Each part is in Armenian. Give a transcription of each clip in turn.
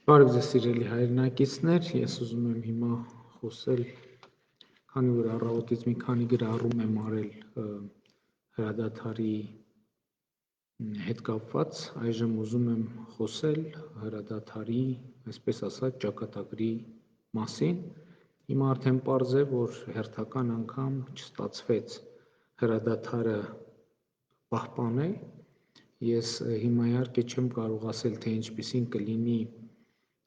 Բարև ձեզ սիրելի հայրենակիցներ, ես ուզում եմ հիմա խոսել, քանի որ առավոտից մի քանի գրառում եմ արել հրադադարի հետ կապված, այժմ ուզում եմ խոսել հրադադարի, այսպես ասած, ճակատագրի մասին։ Հիմա արդեն պարզ է, որ հերթական անգամ չստացվեց հրադադարը պահպանել։ Ես հիմա իհարկե չեմ կարող ասել, թե ինչպիսին կլինի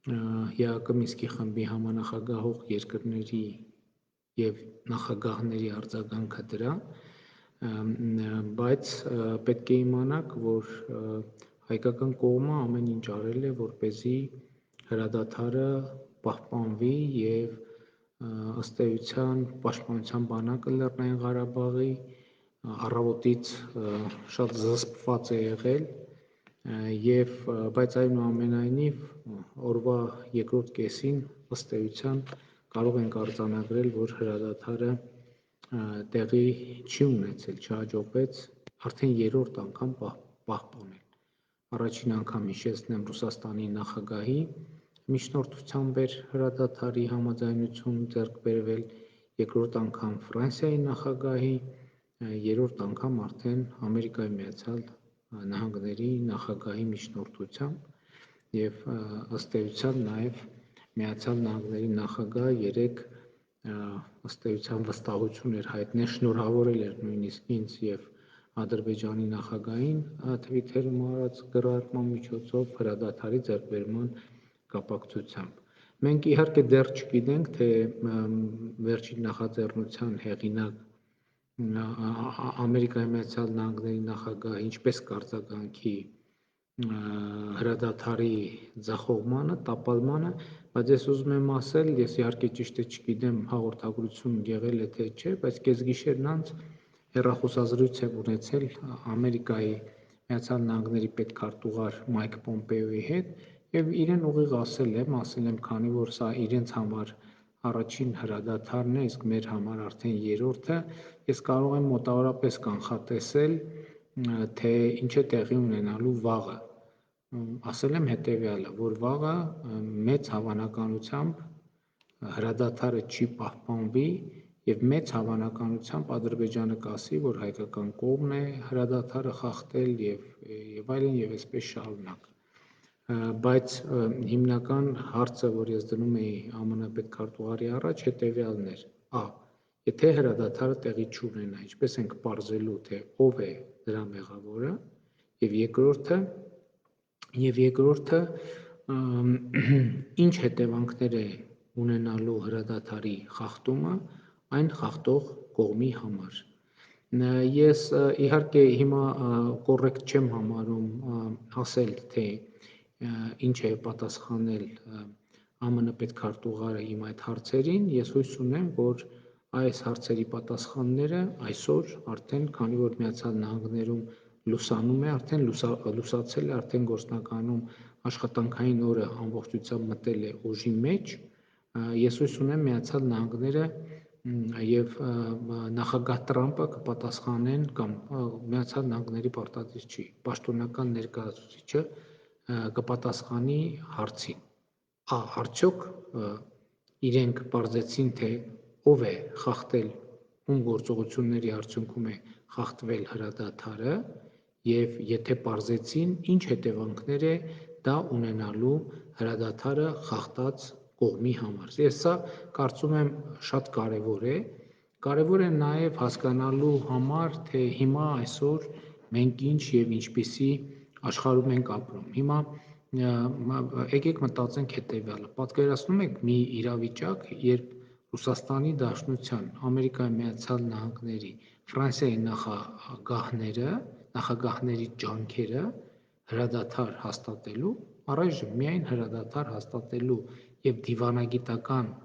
ԵԱԿ Մինսկի խմբի համանախագահող երկրների և նախագահների արձագանքը դրան, բայց պետք է իմանաք, որ հայկական կողմը ամեն ինչ արել է, որպեսզի հրադադարը պահպանվի և ըստ էության Պաշտպանության բանակը Լեռնային Ղարաբաղի առավոտից շատ զսպված է եղել, բայց այնուամենայնիվ օրվա երկրորդ կեսին ըստ էության կարող ենք արձանագրել, որ հրադադարը տեղի չի ունեցել, չհաջողվեց արդեն երրորդ անգամ պահպանել։ Առաջին անգամ հիշեցնեմ Ռուսաստանի նախագահի միջնորդությամբ էր հրադադարի համաձայնություն ձեռք բերվել, երկրորդ անգամ Ֆրանսիայի նախագահի, երրորդ անգամ արդեն Ամերիկայի Միացյալ Նահանգների նախագահի միջնորդությամբ և ըստ էության նաև Միացյալ Նահանգների նախագահը երեկ ըստ էության վստահություն էր հայտնել, շնորհավորել էր նույնիսկ ինձ և Ադրբեջանի նախագահին Թվիթերում արած գրառման միջոցով հրադադարի ձեռքբերման կապակցությամբ։ Մենք իհարկե դեռ չգիտենք, թե վերջին նախաձեռնության հեղինակ Ամերիկայի Միացյալ Նահանգների նախագահը ինչպես կարձագանքի հրադադարի ձախողմանը, տապալմանը, բայց ես ուզում եմ ասել, ես իհարկե ճիշտ է չգիտեմ հաղորդագրություն եղել է թե չէ, բայց կեսգիշերն անց հեռախոսազրույց եմ ունեցել Ամերիկայի Միացյալ Նահանգների պետքարտուղար Մայք Պոմպեոյի հետ և իրեն ուղիղ ասել եմ, քանի որ սա իրենց համար առաջին հրադադարն է, իսկ մեր համար արդեն երրորդը, ես կարող եմ մոտավորապես կանխատեսել, թե ինչ է տեղի ունենալու վաղը։ Ասել եմ հետևյալը, որ վաղը մեծ հավանականությամբ հրադադարը չի պահպանվի և մեծ հավանականությամբ Ադրբեջանը կասի, որ հայկական կողմն է հրադադարը խախտել և այլն և այսպես շարունակ։ Բայց հիմնական հարցը, որ ես դնում էի ԱՄՆ պետքարտուղարի առաջ, հետևյալն էր. եթե հրադադարը տեղի չունենա, ինչպես ենք պարզելու, թե ով է դրա մեղավորը, և երկրորդը, ինչ հետևանքներ է ունենալու հրադադարի խախտումը այն խախտող կողմի համար։ Ես իհարկե հիմա կոռեկտ չեմ համարում ասել, թե ինչ է պատասխանել ԱՄՆ պետքարտուղարը իմ այդ հարցերին, ես հույս ունեմ, որ այս հարցերի պատասխանները այսօր արդեն, քանի որ Միացյալ Նահանգներում լուսանում է, արդեն լուսացել է, արդեն գործնականում աշխատանքային օրը ամբողջությամբ մտել է ուժի մեջ, ես հույս ունեմ Միացյալ Նահանգները և նախագահ Տրամպը կպատասխանեն կամ Միացյալ Նահանգների պարտադիր պաշտոնական ներկայացուցիչը կպատասխանի հարցին. արդյոք իրենք պարզեցին, թե ով է խախտել, ում գործողությունների արդյունքում է խախտվել հրադադարը և եթե պարզեցին, ինչ հետևանքներ է դա ունենալու հրադադարը խախտած կողմի համար։ Ես սա կարծում եմ շատ կարևոր է։ Կարևոր է նաև հասկանալու համար, թե հիմա այսօր մենք ինչ և ինչպիսի աշխարհում ենք ապրում։ Հիմա եկեք մտածենք հետևյալը. պատկերացնում եք մի իրավիճակ, երբ Ռուսաստանի Դաշնության, Ամերիկայի Միացյալ Նահանգների, Ֆրանսիայի նախագահների ջանքերը հրադադար հաստատելու, առայժմ միայն հրադադար հաստատելու և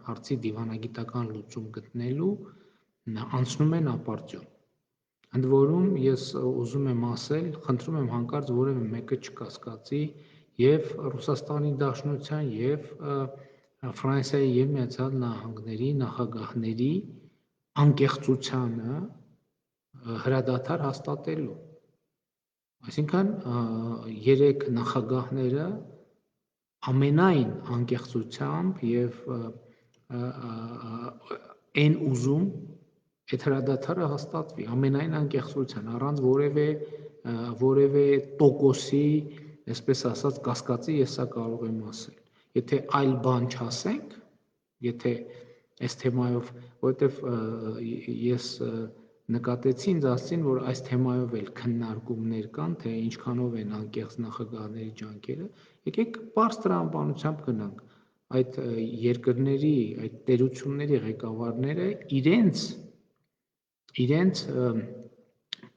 հարցի դիվանագիտական լուծում գտնելու անցնում են ապարդյուն։ Ընդ որում ես ուզում եմ ասել, խնդրում եմ հանկարծ որևէ մեկը չկասկածի և Ռուսաստանի Դաշնության և Ֆրանսիայի և Միացյալ Նահանգների նախագահների անկեղծությանը հրադադար հաստատելու։ Այսինքն երեք նախագահները ամենայն անկեղծությամբ եւ այն ուզում այդ հրադադարը հաստատվի ամենայն անկեղծության առանց որևէ տոկոսի, այսպես ասած, կասկածի ես սա կարող եմ ասել։ Եթե այլ բան չասենք, եթե այս թեմայով, որովհետև ես նկատեցի ինձ ասեցին, որ այս թեմայով էլ քննարկումներ կան, թե ինչքանով են անկեղծ նախագահների ջանքերը, եկեք պարզ տրամաբանությամբ գնանք այդ երկրների, այդ տերությունների ղեկավարները իրենց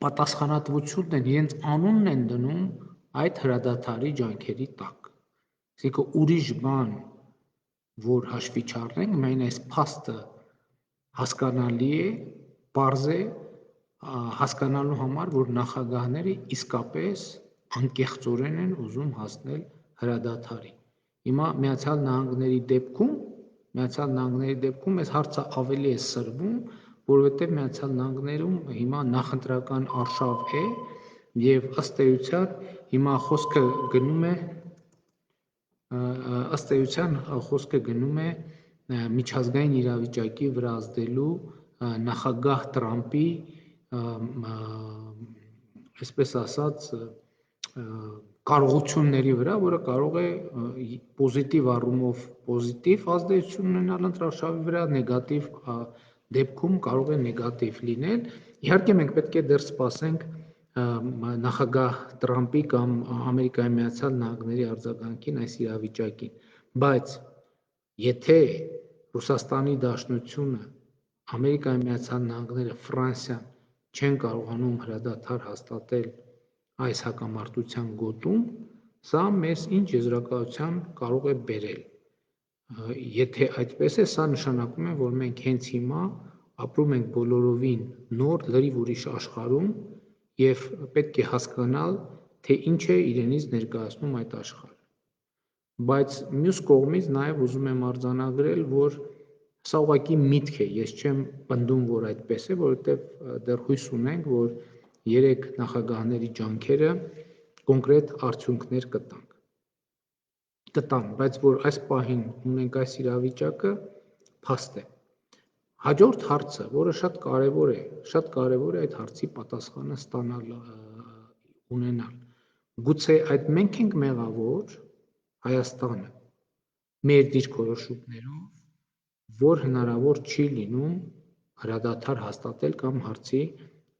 պատասխանատվությունն են, իրենց անունն են դնում այդ հրադադարի ջանքերի տակ։ Այսինքն ուրիշ բան, որ հաշվի չառնենք, միայն այս փաստը հասկանալի է, պարզ է հասկանալու համար, որ նախագահները իսկապես անկեղծորեն են ուզում հասնել հրադադարի։ Հիմա Միացյալ Նահանգների դեպքում այս հարցը ավելի է սրվում, որովհետև Միացյալ Նահանգներում հիմա նախընտրական արշավ է եւ ըստ էության հիմա խոսքը գնում է միջազգային իրավիճակի վրա ազդելու նախագահ Տրամպի, այսպես ասած, կարողությունների վրա, որը կարող է պոզիտիվ առումով պոզիտիվ ազդեցություն ունենալ ընտրարշավի վրա, նեգատիվ դեպքում կարող է նեգատիվ լինել։ Իհարկե մենք պետք է դեռ սպասենք նախագահ Տրամպի կամ Ամերիկայի Միացյալ Նահանգների արձագանքին այս իրավիճակին, բայց եթե Ռուսաստանի Դաշնությունը, Ամերիկայի Միացյալ Նահանգները, Ֆրանսիան չեն կարողանում հրադադար հաստատել այս հակամարտության գոտում, սա մեզ ինչ եզրակացության կարող է բերել։ Եթե այդպես է, սա նշանակում է, որ մենք հենց հիմա ապրում ենք բոլորովին նոր, լրիվ ուրիշ աշխարհում եւ պետք է հասկանալ, թե ինչ է իրենից ներկայացնում այդ աշխարհը։ Բայց մյուս կողմից նաև ուզում եմ արձանագրել, որ սա ուղղակի միտք է, ես չեմ պնդում, որ այդպես է, որովհետև դեռ հույս ունենք, որ 3 նախագահների ջանքերը կոնկրետ արդյունքներ կտան, բայց որ այս պահին ունենք այս իրավիճակը, փաստ է։ Հաջորդ հարցը, որը շատ կարևոր է այդ հարցի պատասխանը ունենալ։ Գուցե այդ մենք ենք մեղավոր, Հայաստանը, մեր դիրքորոշումներով, որ հնարավոր չի լինում հրադադար հաստատել կամ հարցի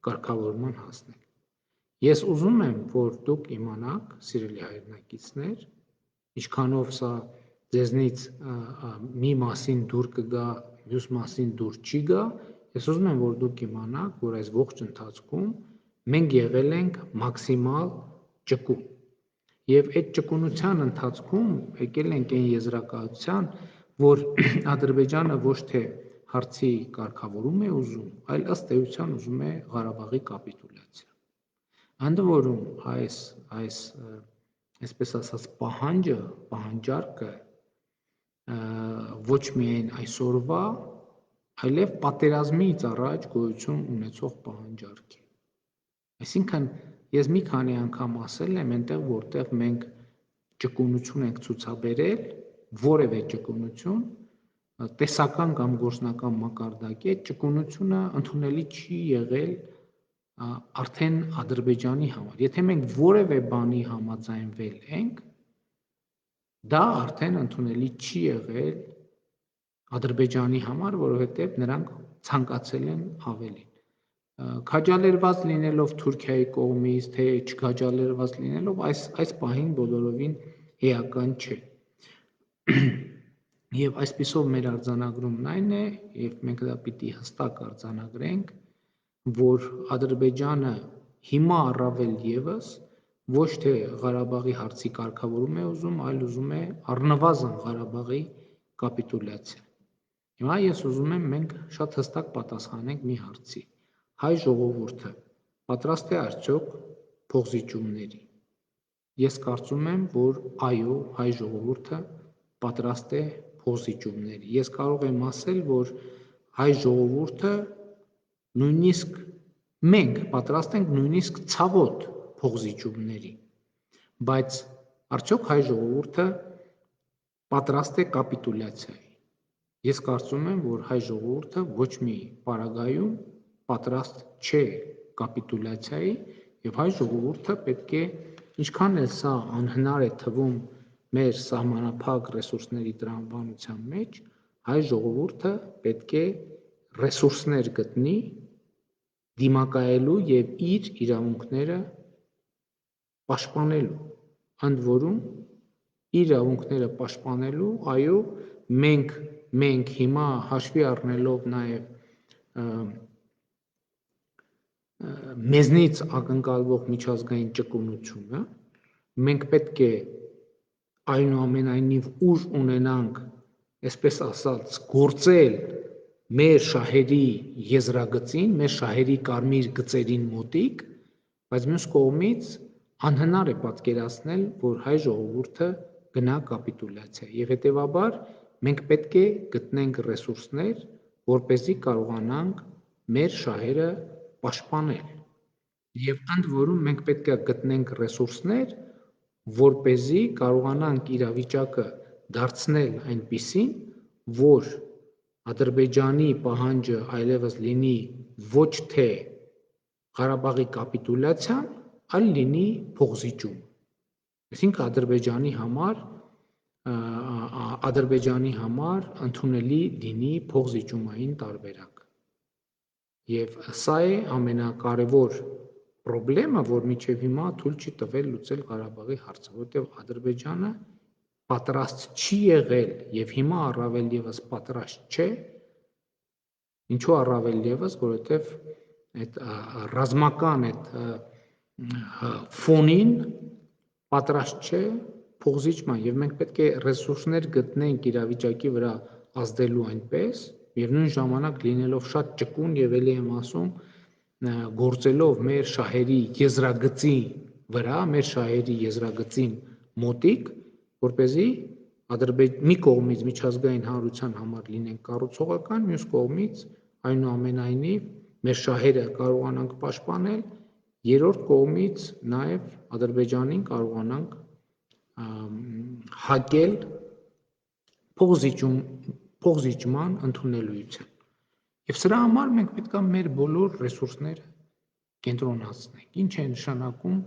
կարգավորման հասնել։ Ես ուզում եմ, որ դուք իմանաք, սիրելի հայրենակիցներ, ինչքանով սա ձեզնից մի մասին դուր կգա, մյուս մասին դուր չի գա, ես ուզում եմ, որ դուք իմանաք, որ այս ողջ ընթացքում մենք եղել ենք մաքսիմալ ճկուն։ Եվ այդ ճկունության ընթացքում եկել ենք այն եզրակացության, որ Ադրբեջանը ոչ թե հարցի կարգավորում է ուզում, այլ ըստ էության ուզում է Ղարաբաղի կապիտուլյացիա։ Ընդ որում այս այսպես ասած պահանջարկը ոչ միայն այսօրվա, այլև պատերազմից առաջ գոյություն ունեցող պահանջարկ է։ Այսինքն ես մի քանի անգամ ասել եմ, այնտեղ որտեղ մենք ճկունություն ենք ցուցաբերել, որևէ ճկունություն, տեսական կամ գործնական մակարդակի, այդ ճկունությունը ընդունելի չի եղել արդեն Ադրբեջանի համար։ Եթե մենք որևէ բանի համաձայնվել ենք, դա արդեն ընդունելի չի եղել Ադրբեջանի համար, որովհետև նրանք ցանկացել են ավելին։ Քաջալերված լինելով Թուրքիայի կողմից, թե չքաջալերված լինելով, այս պահին բոլորովին էական չէ։ Եվ այսպիսով մեր արձանագրումն այն է, եւ մենք դա պիտի հստակ արձանագրենք, որ Ադրբեջանը հիմա առավել եւս ոչ թե Ղարաբաղի հարցի կարգավորում է ուզում, այլ ուզում է առնվազն Ղարաբաղի կապիտուլյացիա։ Հիմա ես ուզում եմ մենք շատ հստակ պատասխանենք մի հարցի. հայ ժողովուրդը պատրաստ է արդյոք փոխզիջումների։ Ես կարծում եմ, որ այո, հայ ժողովուրդը պատրաստ է փոխզիջումների։ Ես կարող եմ ասել, որ հայ ժողովուրդը նույնիսկ մենք պատրաստ ենք նույնիսկ ցավոտ փոխզիջումների, բայց արդյոք հայ ժողովուրդը պատրաստ է կապիտուլյացիայի։ Ես կարծում եմ, որ հայ ժողովուրդը ոչ մի պարագայում պատրաստ չէ կապիտուլյացիայի եւ հայ ժողովուրդը պետք է, ինչքան էլ սա անհնար է թվում մեր սահմանափակ ռեսուրսների տրամաբանության մեջ, հայ ժողովուրդը պետք է ռեսուրսներ գտնի դիմակայելու եւ իր իրավունքները պաշտպանելու, ընդ որում իր իրավունքները պաշտպանելու, այո, մենք հիմա հաշվի առնելով նաև մեզնից ակնկալվող միջազգային ճկունությունը, մենք պետք է այնուամենայնիվ ուժ ունենանք, այսպես ասած, գործել մեր շահերի եզրագծին, մեր շահերի կարմիր գծերին մոտիկ, բայց մյուս կողմից անհնար է պատկերացնել, որ հայ ժողովուրդը գնա կապիտուլյացիա եւ հետեւաբար մենք պետք է գտնենք ռեսուրսներ, որպեսզի կարողանանք մեր շահերը պաշտպանել։ Եվ ընդ որում մենք պետք է գտնենք ռեսուրսներ, որպեսզի կարողանանք իրավիճակը դարձնել այնպիսին, որ Ադրբեջանի պահանջը այլևս լինի ոչ թե Ղարաբաղի կապիտուլյացիան, այլ լինի փոխզիջում։ Այսինքն Ադրբեջանի համար ընդունելի լինի փոխզիջումային տարբերակ։ Եվ սա է ամենակարևոր խնդրեմը, որ մինչև հիմա թույլ չի տվել լուծել Ղարաբաղի հարցը, որովհետև Ադրբեջանը պատրաստ չի եղել եւ հիմա առավել եւս պատրաստ չէ, ինչու առավել եւս, որովհետև այդ ռազմական այդ ֆոնին պատրաստ չէ փոխզիջման եւ մենք պետք է ռեսուրսներ գտնենք իրավիճակի վրա ազդելու այնպես եւ նույն ժամանակ լինելով շատ ճկուն եւ ելի եմ ասում գործելով մեր շահերի եզրագծի վրա, մեր շահերի եզրագծին մոտիկ, որպեսզի մի կողմից միջազգային հանրության համար լինենք կառուցողական, մյուս կողմից այնուամենայնիվ մեր շահերը կարողանանք պաշտպանել, երրորդ կողմից նաև Ադրբեջանին կարողանանք հակել փոխզիջման ընդունելիության։ Եվ սրա համար մենք պետք է մեր բոլոր ռեսուրսները կենտրոնացնենք։ Ինչ է նշանակում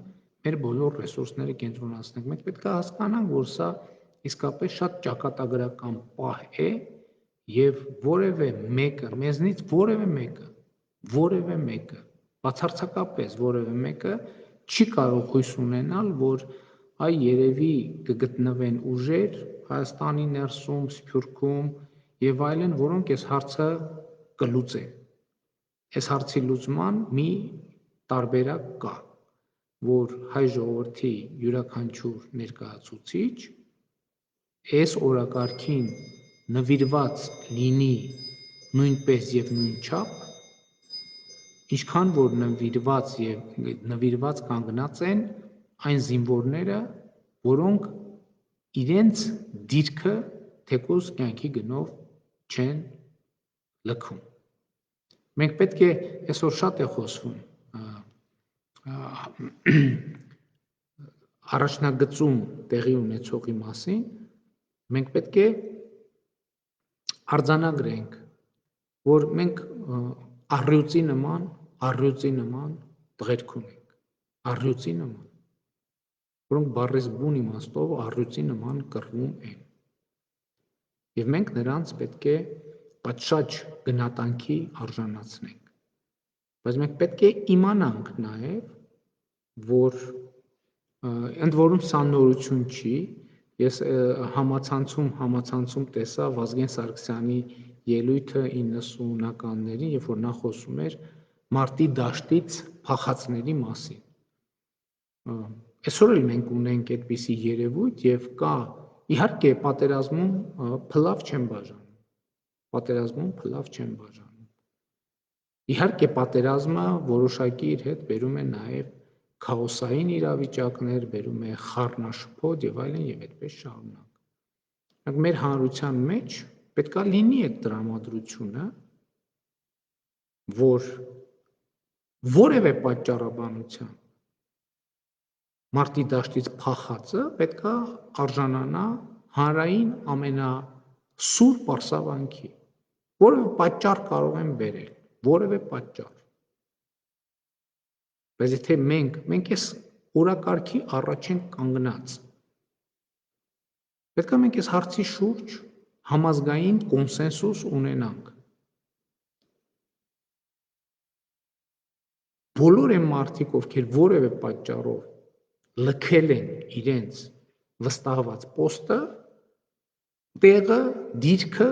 մեր բոլոր ռեսուրսները կենտրոնացնենք։ Մենք պետք է հասկանանք, որ սա իսկապես շատ ճակատագրական պահ է եւ որևէ մեկը, մեզնից որևէ մեկը, բացարձակապես որևէ մեկը չի կարող հույս ունենալ, որ այ երևի կգտնվեն ուժեր Հայաստանի ներսում, Սփյուռքում եւ այլն, որոնք այս հարցը կլուծեն։ Այս հարցի լուծման մի տարբերակ կա, որ հայ ժողովրդի յուրաքանչյուր ներկայացուցիչ այս օրակարգին նվիրված լինի նույնպես եւ նույնչափ, ինչքան որ նվիրված կանգնած են այն զինվորները, որոնք իրենց դիրքը թեկուզ կյանքի գնով չեն լքում։ Մենք պետք է այսօր շատ է խոսվում առաջնագծում տեղի ունեցողի մասին, մենք պետք է արձանագրենք, որ մենք առյուծի նման տղերք ունենք, առյուծի նման, որոնք բառիս բուն իմաստով առյուծի նման կռվում են։ Եվ մենք նրանց պետք է պատշաճ գնատանքի արժանացնենք։ Բայց մենք պետք է իմանանք նաև, որ ընդ որում սա նորություն չի, ես համացանցում տեսա Վազգեն Սարգսյանի ելույթը 90-ականներին, երբ որ նա խոսում էր մարտի դաշտից փախածների մասին։ Այսօր էլ մենք ունենք այդպիսի երևույթ եւ կա, իհարկե պատերազմում փլավ չեն բաժանում։ Իհարկե պատերազմը որոշակի իր հետ բերում է նաև քաոսային իրավիճակներ, բերում է խառնաշփոթ եւ այլն եւ այդպես շարունակ։ Մեր հանրության մեջ պետքա լինի այդ տրամադրությունը, որ որևէ պատճառաբանությամբ մարտի դաշտից փախածը պետքա արժանանա հանրային ամենասուր պարսավանքի, որևէ պատճառ կարող են բերել, որևէ պատճառ։ Բայց եթե մենք այս օրակարգի առաջ ենք կանգնած, պետք է մենք այս հարցի շուրջ համազգային կոնսենսուս ունենանք։ Բոլոր այն մարդիկ, ովքեր որևէ պատճառով լքել են իրենց վստահված պոստը, տեղը, դիրքը,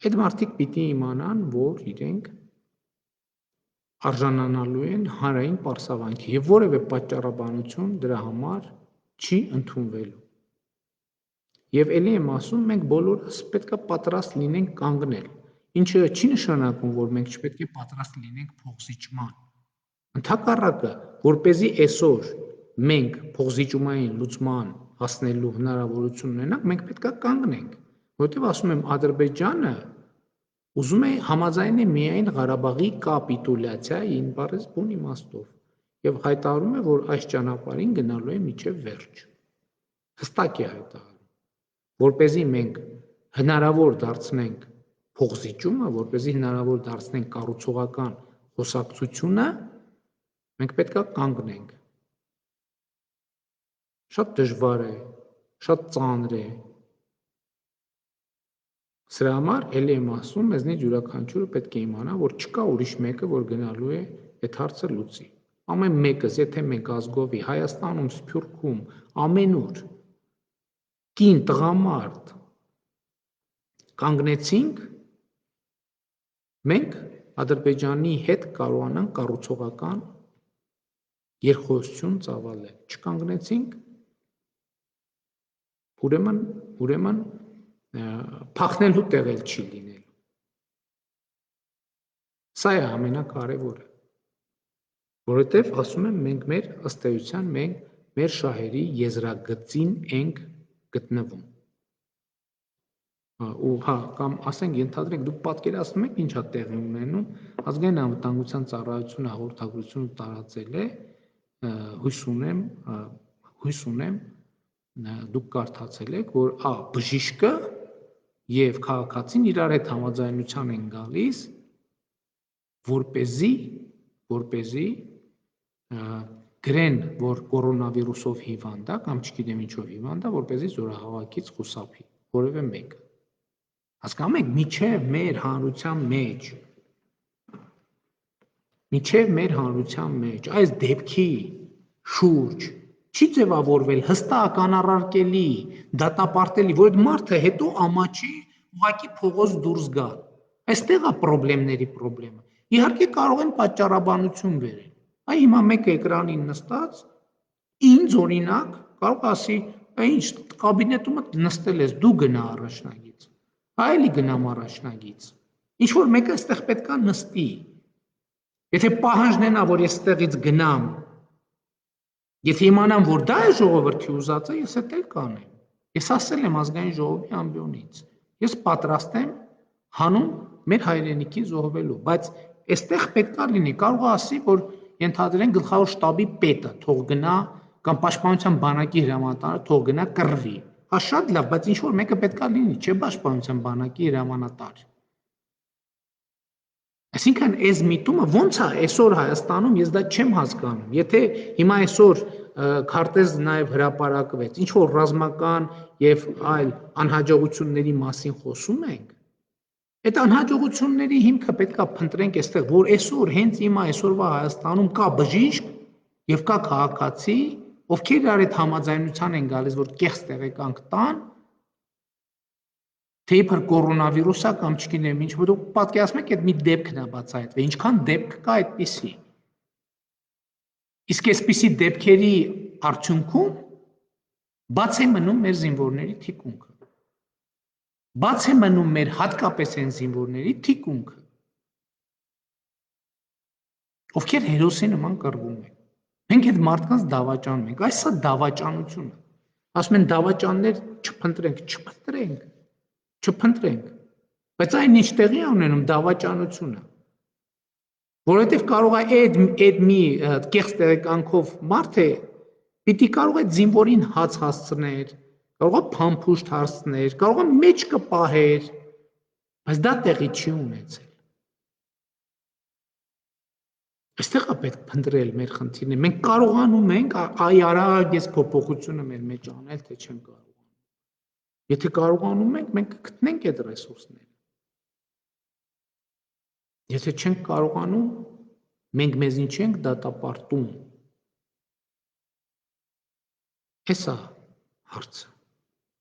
այդ մարդիկ պիտի իմանան, որ իրենք արժանանալու են հանրային պարսավանքի եւ որևէ պատճառաբանություն դրա համար չի ընդունվելու։ Եվ ելի եմ ասում, մենք բոլորս պետք է պատրաստ լինենք կանգնել, ինչը չի նշանակում, որ մենք չպետք է պատրաստ լինենք փոխզիջման։ Ընդհակառակը, որպեսզի այսօր մենք փոխզիջումային լուծման հասնելու հնարավորություն ունենանք, մենք պետք է կանգնենք, որովհետև ասում եմ Ադրբեջանը ուզում է համաձայնել միայն Ղարաբաղի կապիտուլյացիային բառից բուն իմաստով եւ հայտարարում է, որ այս ճանապարհին գնալու է մինչեւ վերջ։ Հստակ է հայտարարում, որպեսզի մենք հնարավոր դարձնենք փոխզիջումը, որպեսզի հնարավոր դարձնենք կառուցողական խոսակցությունը, մենք պետք է կանգնենք։ Շատ դժվար է, շատ ծանր է։ Սրա համար ելի եմ ասում, մեզնից յուրաքանչյուրը պետք է իմանա, որ չկա ուրիշ մեկը, որ գնալու է այդ հարցը լուծի։ Ամեն մեկս, եթե մենք ազգովի Հայաստանում, Սփյուռքում, ամենուր կին տղամարդ կանգնեցինք, մենք Ադրբեջանի հետ կարողանանք կառուցողական երկխոսություն ծավալել։ Չկանգնեցինք, ուրեմն փախնելու տեղ էլ չի լինելու։ Սա է ամենակարևորը, որովհետև ասում եմ մենք ըստ էության մեր շահերի եզրագծին ենք գտնվում։ Ու կամ ասենք ենթադրենք դուք պատկերացնում եք ինչա տեղի ունենում, ազգային անվտանգության ծառայությունը հաղորդագրություն տարածել է, հույս ունեմ դուք կարդացել եք, որ բժիշկը եւ քաղաքացին իրար հետ համաձայնության են գալիս, որպեսզի գրեն, որ կորոնավիրուսով հիվանդ է կամ չգիտեմ ինչով հիվանդ է, որպեսզի զորահավաքից խուսափի որևէ մեկը։ Հասկանում եք, միջև մեր հանրության մեջ այս դեպքի շուրջ չի ձևավորվել հստակ անառարկելի, դատապարտելի, որ այդ մարդը հետո ամաչի ուղղակի փողոց դուրս գա։ Այստեղ է խնդիրների խնդրեմը։ Իհարկե կարող են պատճառաբանություն բերել։ Այ հիմա մեկը էկրանին նստած ինձ օրինակ կարող ասի, ինչ կաբինետում նստել ես, դու գնա առաջնագիծ։ Այլի գնամ առաջնագիծ։ Ինչ որ մեկը այստեղ պետքա նստի։ Եթե պահանջնենա, որ ես այդտեղից գնամ, եթե իմանամ, որ դա է ժողովրդի ուզածը, ես դա էլ կանեմ։ Ես ասել եմ ազգային ժողովի ամբիոնից։ Ես պատրաստ եմ հանուն մեր հայրենիքի զոհվելու, բայց այստեղ պետքա լինի, կարող է ասի, որ ենթադրենք գլխավոր շտաբի պետը թող գնա կամ պաշտպանության բանակի հրամանատարը թող գնա կռվի։ Հա շատ լավ, բայց ինչ որ մեկը պետքա լինի, չէ՞ պաշտպանության բանակի հրամանատար։ Այսինքն այս միտումը ո՞նց է այսօր Հայաստանում, ես դա չեմ հասկանում։ Եթե հիմա այսօր քարտեզ նաև հրապարակվեց, ինչ որ ռազմական եւ այլ անհաջողությունների մասին խոսում ենք, այդ անհաջողությունների հիմքը պետքա փնտրենք այստեղ, որ այսօր հենց հիմա այսօրվա Հայաստանում կա բժիշկ եւ կա քաղաքացի, ովքեր իրար հետ համաձայնության են գալիս, որ կեղծ տեղեկանք տան, թե իբր կորոնավիրուս է կամ չգիտեմ ինչ, որ դուք պատկերացնում եք, այդ մի դեպքն է բացահայտվել, ինչքան դեպք կա այդպիսի։ Իսկ այսպիսի դեպքերի արդյունքում բաց է մնում մեր զինվորների թիկունքը։ Բաց է մնում մեր հատկապես այն զինվորների թիկունքը, ովքեր հերոսի նման կռվում են։ Մենք այդ մարդկանց դավաճանում ենք, այս է դավաճանությունը։ Ասում են դավաճաններ չփնտրենք, բայց այն ինչ տեղի է ունենում դավաճանությունը, որովհետև կարող է այդ մի կեղծ տեղեկանքով մարդ է, պիտի կարող է զինվորին հաց հասցներ, կարող է փամփուշտ հարցներ, կարող է մեջ կպահեր, բայց դա տեղի չի ունեցել։ Այստեղ է պետք փնտրել մեր խնդիրները։ Մենք կարողանում ենք այ արագ այս փոփոխությունը մեր մեջ անել, թե չենք կարողանում։ Եթե կարողանում ենք, մենք կգտնենք այդ ռեսուրսները։ Եթե չենք կարողանում, մենք մեզին չենք դատապարտում։ Էս է հարցը։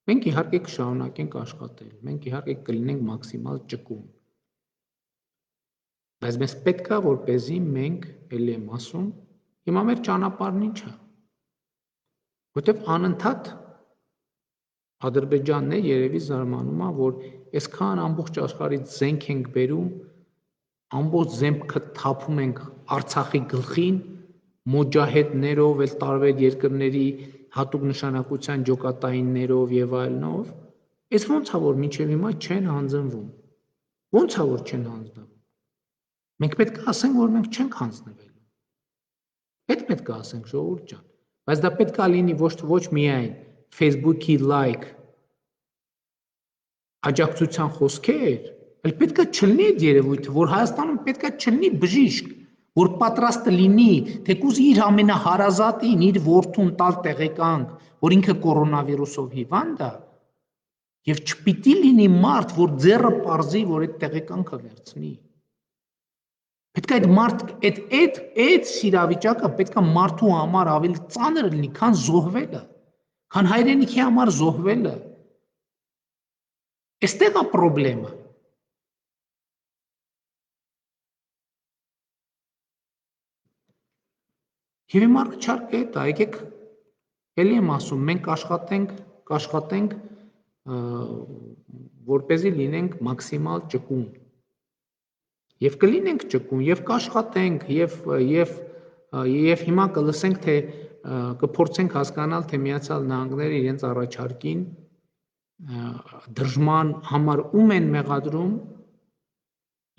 Մենք իհարկե կշարունակենք աշխատել, մենք իհարկե կլինենք մաքսիմալ ճկուն։ Բայց մեզ պետք է, որպեսզի մենք, ելի եմ ասում, հիմա մեր ճանապարհն ինչ է։ Որտեվ անընդհատ Ադրբեջանն է երևի զարմանում է, որ այսքան ամբողջ աշխարհից զենք ենք բերում, ամբողջ զենքը թափում ենք Արցախի գլխին, մոջահեդներով, էլ տարբեր երկրների հատուկ նշանակության ջոկատայիններով եւ այլնով, այս ո՞նց է որ մինչեւ հիմա չեն հանձնվում։ Ո՞նց է որ չեն հանձնվում։ Մենք պետք է ասենք, որ մենք չենք հանձնվելու։ Այդ պետք է ասենք, ժողովուրդ ջան, բայց դա պետք է լինի ոչ միայն Facebook-ի լայք աջակցության խոսքեր, այլ պետք է չլինի այդ երևույթը, որ Հայաստանում պետք է չլինի բժիշկ, որ պատրաստ լինի, թեկուզ իր ամենահարազատին, իր որդուն տալ տեղեկանք, որ ինքը կորոնավիրուսով հիվանդ է, եւ չպիտի լինի մարդ, որ ձեռը պարզի, որ այդ տեղեկանքը վերցնի։ Պետք է այդ մարդ այդ իրավիճակը պետք է մարդու համար ավելի ծանր լինի, քան զոհվելը, քան հայրենիքի համար զոհվելը։ Այստեղ է խնդրեմը։ Եվ իմ առաջարկը է դա, եկեք էլի եմ ասում, մենք կաշխատենք, որպեսզի լինենք մաքսիմալ ճկուն։ Եվ կլինենք ճկուն, եւ կաշխատենք, եւ հիմա կլսենք, թե կփորձենք հասկանալ, թե Միացյալ Նահանգները իրենց առաջարկին դրժման համար ում են մեղադրում,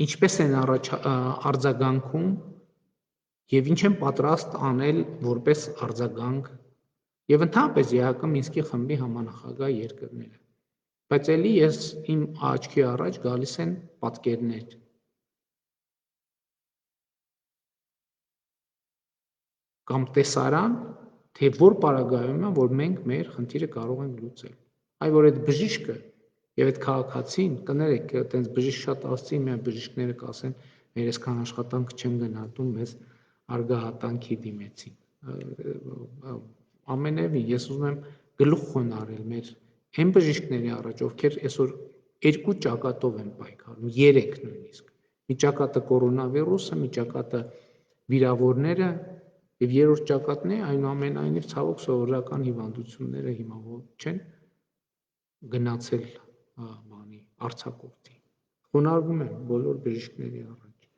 ինչպես են արձագանքում եւ ինչ են պատրաստ անել որպես արձագանք եւ ընդհանրապես ԵԱՀԿ Մինսկի խմբի համանախագահ երկրները։ Բայց էլի ես իմ աչքի առաջ գալիս են պատկերներ։ Կամ տեսարան, թե որ պարագայում է, որ մենք մեր խնդիրը կարող ենք լուծել։ Այ որ այդ բժիշկը եւ այդ քաղաքացին, կներեք, այտենց բժիշկ շատ ասցի, միայն բժիշկները կասեն, մեր այսքան աշխատանք չեմ գնահատում, մեզ արգահատանքի դիմեցին։ Ամենևին ես ուզում եմ գլուխ խոնարհել մեր այն բժիշկների առաջ, ովքեր այսօր երկու ճակատով են պայքարում, 3 նույնիսկ։ Մի ճակատը կորոնավիրուսը, մի ճակատը վիրավորները եւ երրորդ ճակատն է այնուամենայնիվ ցավոք սովորական հիվանդությունները հիմա չեն գնացել արձակուրդի։ Խոնարհվում եմ բոլոր բժիշկների առաջ։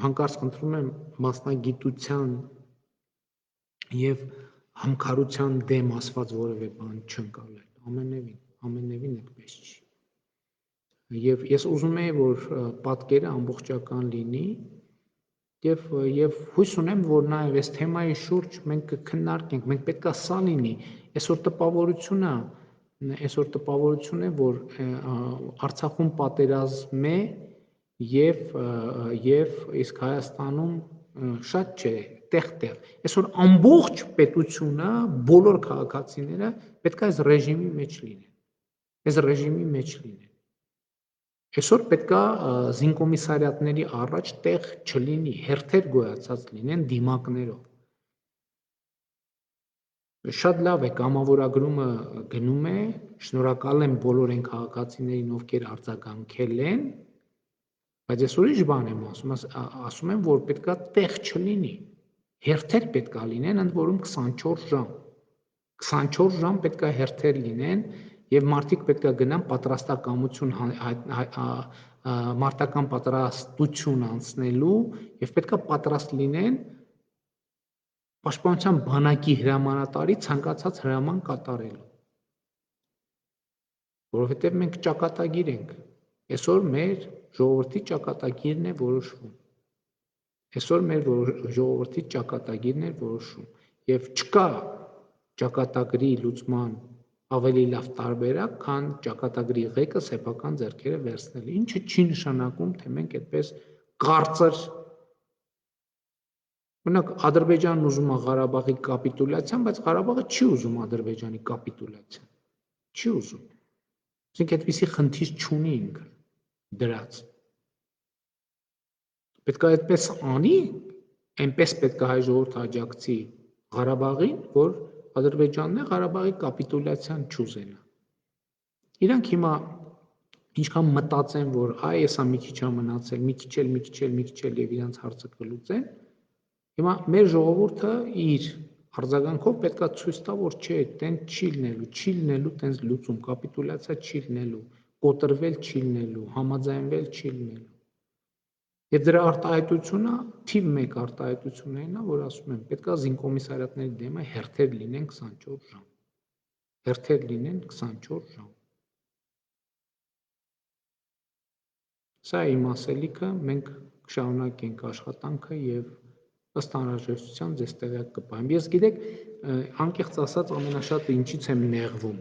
Հանկարծ խնդրում եմ մասնագիտության եւ համքարության դեմ ասված որևէ բան չընկալել։ Ամենևին այդպես չի։ Եվ ես ուզում եի, որ պատկերը ամբողջական լինի եւ հույս ունեմ, որ նաեւ այս թեմայի շուրջ մենք կքննարկենք, մենք պետք է սա լինի։ Այսօր տպավորություն է, որ Արցախում պատերազմ է եւ իսկ Հայաստանում շատ չէ, տեղ։ Այսօր ամբողջ պետությունը, բոլոր քաղաքացիները պետք է այս ռեժիմի մեջ լինեն։ Այսօր պետք է զինկոմիսարիատների առաջ տեղ չլինի, հերթեր գոյացած լինեն դիմակներով։ Շատ լավ է, կամավորագրումը գնում է, շնորհակալ եմ բոլոր այն քաղաքացիներին, ովքեր արձագանքել են, բայց ես ուրիշ բան եմ ասում եմ, որ պետք է տեղ չլինի, հերթեր պետք է լինեն, ընդ որում 24 ժամ։ 24 ժամ պետք է հերթեր լինեն եւ մարդիկ պետք է գնան մարտական պատրաստություն անցնելու եւ պետք է պատրաստ լինեն Պաշտպանության բանակի հրամանատարի ցանկացած հրաման կատարելու։ Որովհետեւ մենք ճակատագիր ենք։ Այսօր մեր ժողովրդի ճակատագիրն է որոշվում։ Եվ չկա ճակատագրի լուծման ավելի լավ տարբերակ, քան ճակատագրի ղեկը սեփական ձեռքերը վերցնելը, ինչը չի նշանակում, թե մենք այդպես կարծր Օրինակ Ադրբեջանն ուզում է Ղարաբաղի կապիտուլյացիան, բայց Ղարաբաղը չի ուզում Ադրբեջանի կապիտուլյացիան։ Չի ուզում։ Այսինքն այդպիսի խնդիր չունի ինքը դրած։ Պետք է այդպես անի, այնպես պետք է հայ ժողովուրդը աջակցի Ղարաբաղին, որ Ադրբեջանն է Ղարաբաղի կապիտուլյացիան չուզենա։ Իրանք հիմա ինչքան մտածեն, որ այ էսա մի քիչ է մնացել, մի քիչ էլ եւ իրանք հարցը կլուծեն, հիմա մեր ժողովուրդը իր արձագանքով պետքա ցույց տա, որ չէ, տենց չի լինելու տենց լուծում, կապիտուլյացիա չի լինելու, կոտրվել չի լինելու, համաձայնվել չի լինելու։ Եվ դրա արտահայտությունը թիվ 1 արտահայտությունն է, որ ասում եմ, պետքա զինկոմիսարիատների դեմը հերթեր լինեն 24 ժամ։ Հերթեր լինեն 24 ժամ։ Սա է իմ ասելիքը, մենք կշարունակենք աշխատանքը եւ ըստ անհրաժեշտության ձեզ տեղյակ կպահեմ։ Ես գիտեք, անկեղծ ասած ամենաշատը ինչից եմ նեղվում։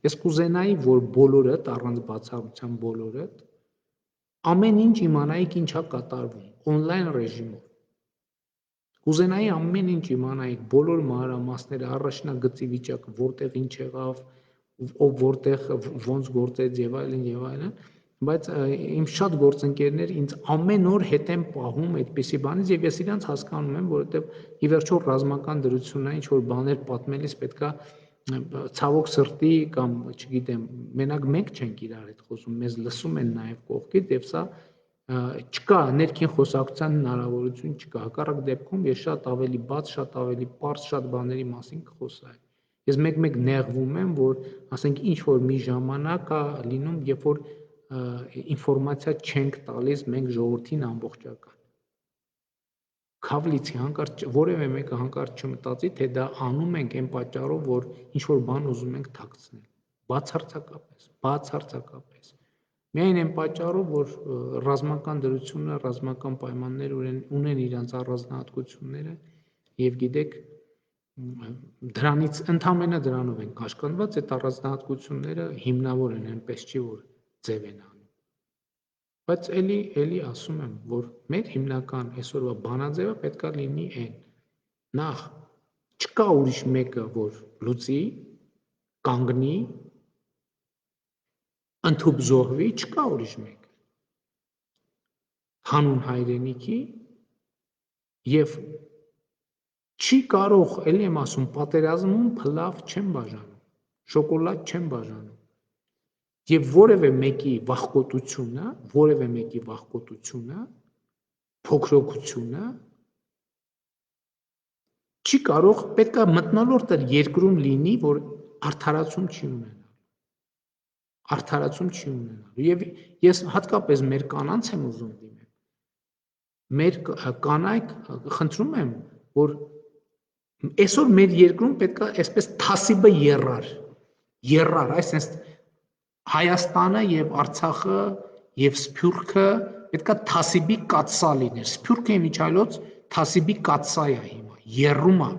Ես կուզենայի, որ բոլորդ, առանց բացառության բոլորդ, ամեն ինչ իմանայիք ինչա կատարվում on-line ռեժիմով։ Կուզենայի ամեն ինչ իմանայիք, բոլոր մանրամասները, առաջնագծի վիճակը, որտեղ ինչ եղավ, ով որտեղ ոնց գործեց եւ այլն, բայց իմ շատ գործընկերներ ինձ ամեն օր հետ են պահում այդպիսի բանից եւ ես իրանց հասկանում եմ, որովհետեւ ի վերջո ռազմական դրությունային ինչ որ բաներ պատմելիս պետքա ցավոք սրտի կամ չգիտեմ, մենակ մենք չենք իրար հետ խոսում, մեզ լսում են նաեւ կողքից եւ սա չկա ներքին խոսակցության հնարավորություն չկա։ Հակառակ դեպքում ես շատ ավելի բաց, շատ ավելի պարզ շատ բաների մասին կխոսայի։ Ես մեկ-մեկ նեղվում եմ, որ ասենք ինչ որ մի ժամանակ է լինում, երբ որ ինֆորմացիա չենք տալիս մենք ժողովրդին ամբողջական։ Քավլիցի հանկարծ որևէ մեկը հանկարծ չմտածի, թե դա անում ենք այն պատճառով, որ ինչ որ բան ուզում ենք թաքցնել։ Բացարձակապես։ Միայն այն պատճառով, որ ռազմական դրությունը, ռազմական պայմանները ունեն իրենց առանձնահատկությունները եւ գիտեք դրանից ընդամենը դրանով են կաշկանդված, այդ առանձնահատկությունները հիմնավոր են, այնպես չի որ ձև են անում։ Բայց էլի ասում եմ, որ մեր հիմնական այսօրվա բանաձևը պետքա լինի այն։ Նախ չկա ուրիշ մեկը, որ լուծի, կանգնի, ընդհուպ զոհվի, չկա ուրիշ մեկը։ Հանուն հայրենիքի եւ չի կարող, էլի եմ ասում, պատերազմում փլավ չեն բաժանում, շոկոլադ չեն բաժանում։ Եվ որևէ մեկի վախկոտությունը, փոքրոքությունը չի կարող, պետքա մթնոլորտը երկրում լինի, որ արդարացում չի ունենալու։ Եվ ես հատկապես մեր կանանց եմ ուզում դիմել։ Մեր կանայք, խնդրում եմ, որ այսօր մեր երկրում պետքա այսպես թասիբը եռար, այսպես Հայաստանը եւ Արցախը եւ Սփյուռքը պետքա թասիբի կաթսա լիներ։ Սփյուռքը իմիջիայլոց թասիբի կաթսա է հիմա։ Եռում է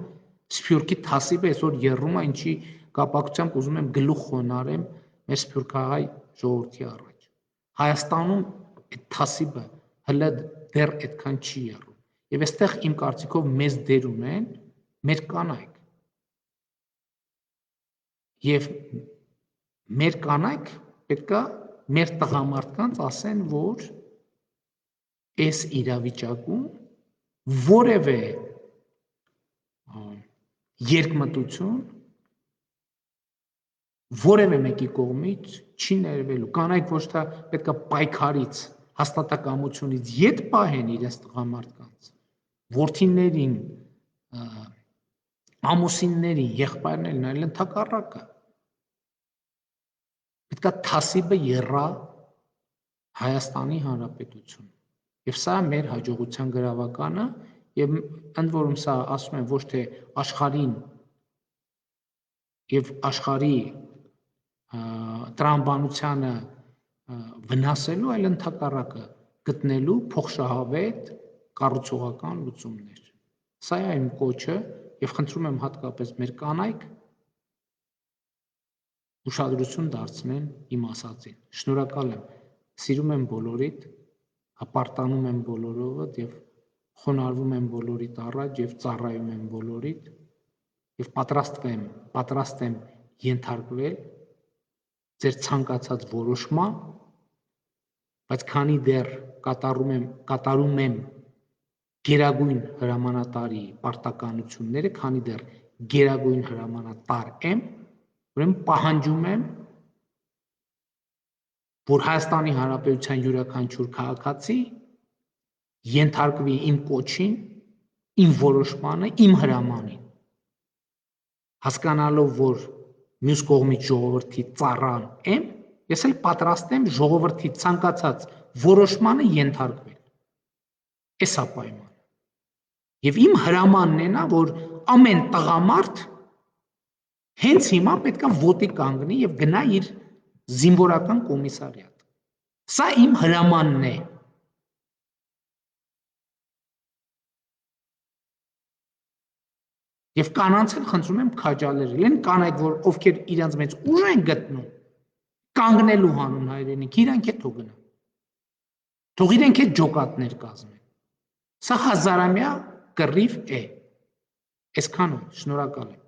Սփյուռքի թասիբը այսօր եռում է, ինչի կապակցությամբ ուզում եմ գլուխ խոնարհեմ մեր սփյուռքահայ ժողովրդի առաջ։ Հայաստանում այդ թասիբը հələ դեռ այդքան չի եռում։ Եվ այստեղ իմ կարծիքով մեծ դեր ունեն մեր կանայք։ Եվ մեր կանայք պետքա մեր տղամարդկանց ասեն, որ այս իրավիճակում որևէ երկմտություն որևէ մեկի կողմից չի ներվելու։ Կանայք ոչ թե պետքա պայքարից, հաստատակամությունից ետ պահեն իրենց տղամարդկանց, որդիներին, ամուսիններին, եղբայրներին, այլ ընդհակառակը։ Պետքա թասիբը եռա Հայաստանի Հանրապետություն։ Եվ սա մեր հաջողության գրավականը եւ ընդ որում սա ասում եմ ոչ թե աշխարհին եւ աշխարհի տրամաբանությանը վնասելու, այլ ընդհակառակը գտնելու փոխշահավետ կառուցողական լուծումներ։ Սա է իմ կոչը եւ խնդրում եմ հատկապես մեր կանայք ուշադրություն դարձնեն իմ ասածին։ Շնորհակալ եմ։ Սիրում եմ բոլորիդ, հպարտանում եմ բոլորովդ եւ խոնարհվում եմ բոլորիդ առաջ եւ ծառայում եմ բոլորիդ եւ պատրաստ եմ ենթարկվել ձեր ցանկացած որոշման, բայց քանի դեռ կատարում եմ գերագույն հրամանատարի պարտականությունները, քանի դեռ գերագույն հրամանատար եմ, ուրեմն պահանջում եմ, որ Հայաստանի Հանրապետության յուրաքանչյուր քաղաքացի ենթարկվի իմ կոչին, իմ որոշմանը, իմ հրամանին, հասկանալով, որ մյուս կողմից ժողովրդի ծառան եմ, ես էլ պատրաստ եմ ժողովրդի ցանկացած որոշմանը ենթարկվել։ Էս է պայմանը։ Եվ իմ հրամանն է նա, որ ամեն տղամարդ հենց հիմա պետքա ոտի կանգնի եւ գնա իր զինվորական կոմիսարիատ։ Սա իմ հրամանն է։ Եվ կանանց էլ խնդրում եմ քաջալերել, են կանայք, որ ովքեր իրենց մեծ ուժ են գտնում կանգնելու հանուն հայրենիք, իրանք է թող գնան։ Թող իրենք է ջոկատներ կազմեն։ Սա հազարամյա կռիվ է։ Այսքանը, շնորհակալ եմ։